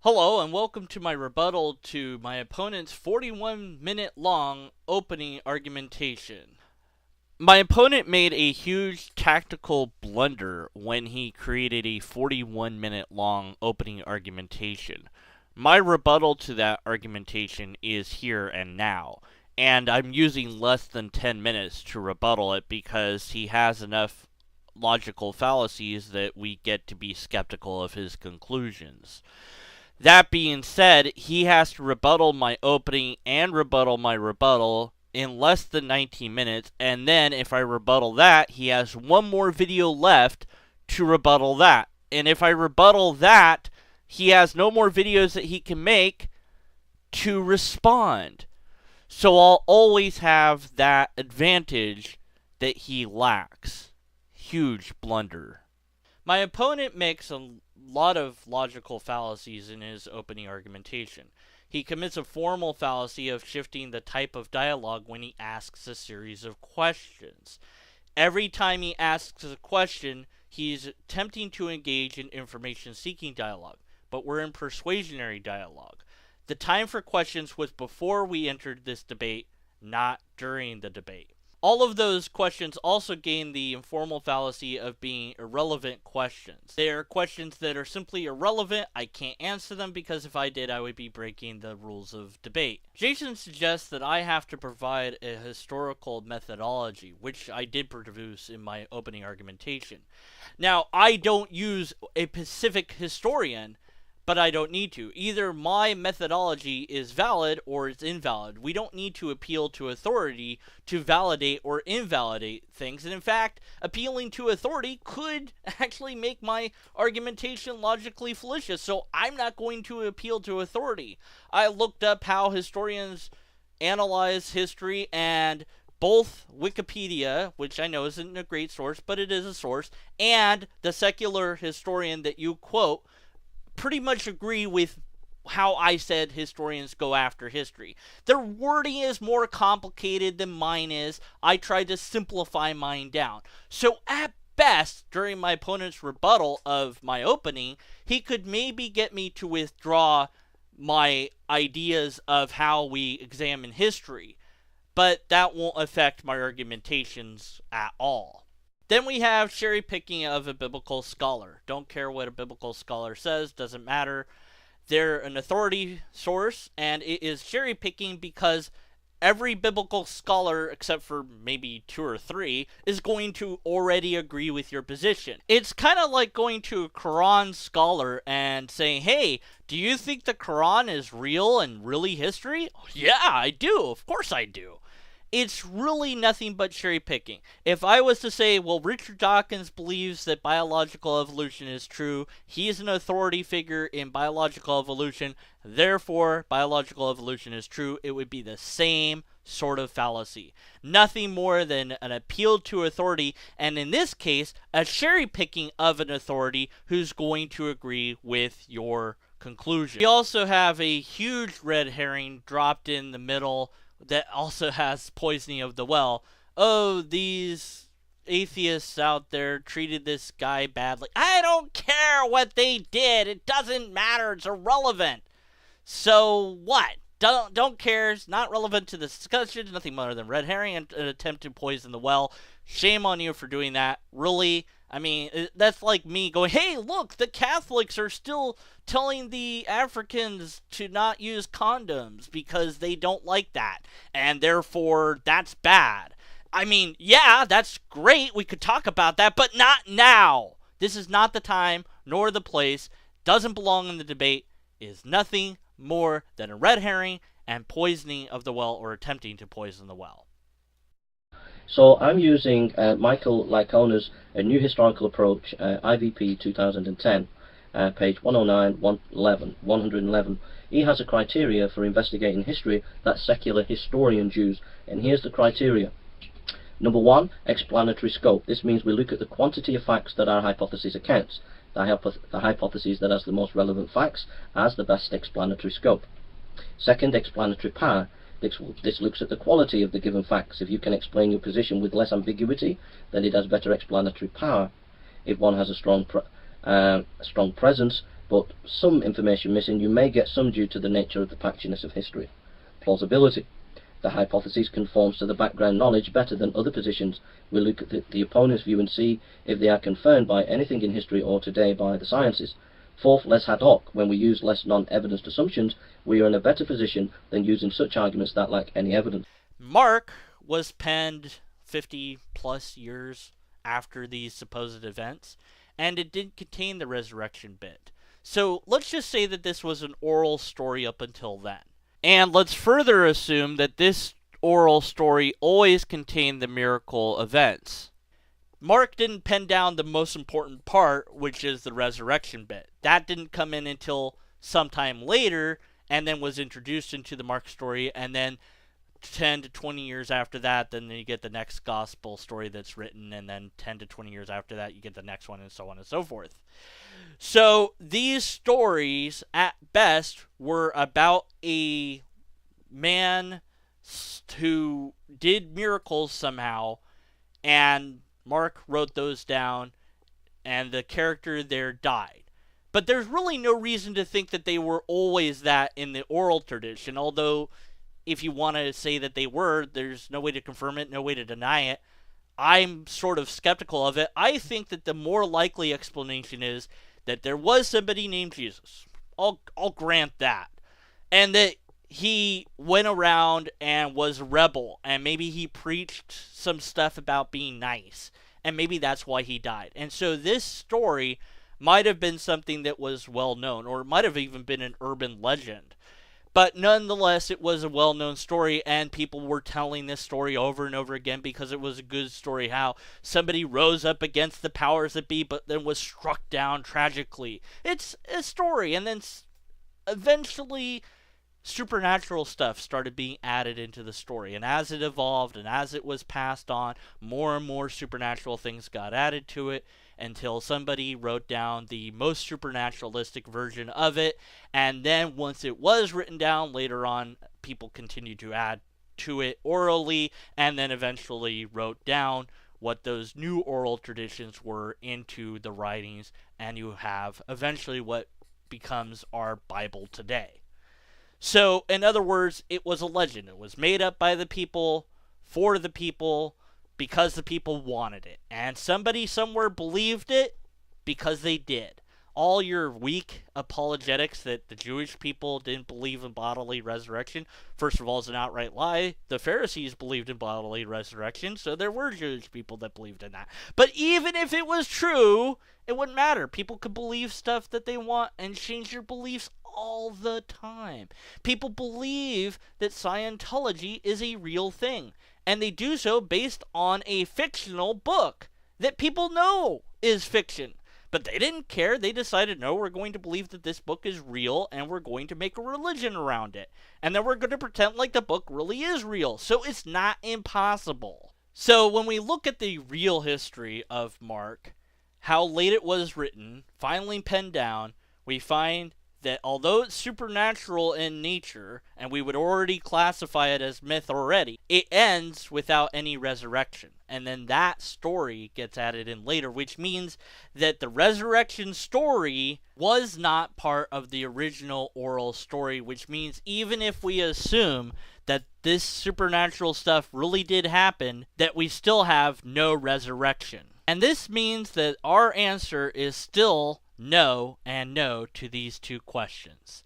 Hello, and welcome to my rebuttal to my opponent's 41-minute long opening argumentation. My opponent made a huge tactical blunder when he created a 41-minute long opening argumentation. My rebuttal to that argumentation is here and now, and I'm using less than 10 minutes to rebuttal it because he has enough logical fallacies that we get to be skeptical of his conclusions. That being said, he has to rebuttal my opening and rebuttal my rebuttal in less than 19 minutes, and then if I rebuttal that, he has one more video left to rebuttal that. And if I rebuttal that, he has no more videos that he can make to respond. So I'll always have that advantage that he lacks. Huge blunder. My opponent makes a lot of logical fallacies in his opening argumentation. He commits a formal fallacy of shifting the type of dialogue when he asks a series of questions. Every time he asks a question, he's attempting to engage in information-seeking dialogue, but we're in persuasionary dialogue. The time for questions was before we entered this debate, not during the debate. All of those questions also gain the informal fallacy of being irrelevant questions. They are questions that are simply irrelevant. I can't answer them because if I did, I would be breaking the rules of debate. Jason suggests that I have to provide a historical methodology, which I did produce in my opening argumentation. Now, I don't use a specific historian, but I don't need to. Either my methodology is valid or it's invalid. We don't need to appeal to authority to validate or invalidate things. And in fact, appealing to authority could actually make my argumentation logically fallacious. So I'm not going to appeal to authority. I looked up how historians analyze history, and both Wikipedia, which I know isn't a great source, but it is a source, and the secular historian that you quote pretty much agree with how I said historians go after history. Their wording is more complicated than mine is. I tried to simplify mine down. So at best, during my opponent's rebuttal of my opening, he could maybe get me to withdraw my ideas of how we examine history, but that won't affect my argumentations at all. Then we have cherry picking of a biblical scholar. Don't care what a biblical scholar says, doesn't matter. They're an authority source, and it is cherry picking because every biblical scholar, except for maybe 2 or 3, is going to already agree with your position. It's kind of like going to a Quran scholar and saying, hey, do you think the Quran is real and really history? Yeah, I do. Of course I do. It's really nothing but cherry picking. If I was to say, well, Richard Dawkins believes that biological evolution is true, he is an authority figure in biological evolution, therefore biological evolution is true, it would be the same sort of fallacy. Nothing more than an appeal to authority, and in this case, a cherry picking of an authority who's going to agree with your conclusion. We also have a huge red herring dropped in the middle that also has poisoning of the well. Oh, these atheists out there treated this guy badly. I don't care what they did. It doesn't matter. It's irrelevant. So what? Don't care. It's not relevant to the discussion. Nothing more than red herring and an attempt to poison the well. Shame on you for doing that. Really? I mean, that's like me going, hey, look, the Catholics are still telling the Africans to not use condoms because they don't like that, and therefore that's bad. I mean, yeah, that's great. We could talk about that, but not now. This is not the time nor the place. Doesn't belong in the debate. Is nothing more than a red herring and poisoning of the well or attempting to poison the well. So I'm using Michael Licona's A New Historical Approach, IVP 2010, page 109, 111. He has a criteria for investigating history that secular historians use, and here's the criteria. Number 1, explanatory scope. This means we look at the quantity of facts that our hypothesis accounts. The hypothesis that has the most relevant facts has the best explanatory scope. Second, explanatory power. This looks at the quality of the given facts. If you can explain your position with less ambiguity, then it has better explanatory power. If one has a strong presence, but some information missing. You may get some due to the nature of the patchiness of history. Plausibility. The hypothesis conforms to the background knowledge better than other positions. We look at the opponent's view and see if they are confirmed by anything in history or today by the sciences. Fourth, less ad hoc. When we use less non-evidenced assumptions, we are in a better position than using such arguments that lack any evidence. Mark was penned 50 plus years after these supposed events, and it did contain the resurrection bit. So let's just say that this was an oral story up until then. And let's further assume that this oral story always contained the miracle events. Mark didn't pen down the most important part, which is the resurrection bit. That didn't come in until sometime later, and then was introduced into the Mark story, and then 10 to 20 years after that, then you get the next gospel story that's written, and then 10 to 20 years after that, you get the next one, and so on and so forth. So these stories, at best, were about a man who did miracles somehow, and Mark wrote those down, and the character there died. But there's really no reason to think that they were always that in the oral tradition, although if you want to say that they were, there's no way to confirm it, no way to deny it. I'm sort of skeptical of it. I think that the more likely explanation is that there was somebody named Jesus. I'll grant that. And that he went around and was a rebel, and maybe he preached some stuff about being nice, and maybe that's why he died. And so this story might have been something that was well known, or it might have even been an urban legend. But nonetheless, it was a well-known story, and people were telling this story over and over again because it was a good story, how somebody rose up against the powers that be, but then was struck down tragically. It's a story, and then eventually supernatural stuff started being added into the story. And as it evolved, and as it was passed on, more and more supernatural things got added to it, until somebody wrote down the most supernaturalistic version of it, and then once it was written down, later on, people continued to add to it orally, and then eventually wrote down what those new oral traditions were into the writings, and you have eventually what becomes our Bible today. So, in other words, it was a legend. It was made up by the people, for the people, because the people wanted it. And somebody somewhere believed it because they did. All your weak apologetics that the Jewish people didn't believe in bodily resurrection, first of all, is an outright lie. The Pharisees believed in bodily resurrection, so there were Jewish people that believed in that. But even if it was true, it wouldn't matter. People could believe stuff that they want and change their beliefs all the time. People believe that Scientology is a real thing, and they do so based on a fictional book that people know is fiction. But they didn't care. They decided, no, we're going to believe that this book is real, and we're going to make a religion around it. And then we're going to pretend like the book really is real. So it's not impossible. So when we look at the real history of Mark, how late it was written, finally penned down, we find that although it's supernatural in nature, and we would already classify it as myth already, it ends without any resurrection. And then that story gets added in later, which means that the resurrection story was not part of the original oral story, which means even if we assume that this supernatural stuff really did happen, that we still have no resurrection. And this means that our answer is still no and no to these two questions.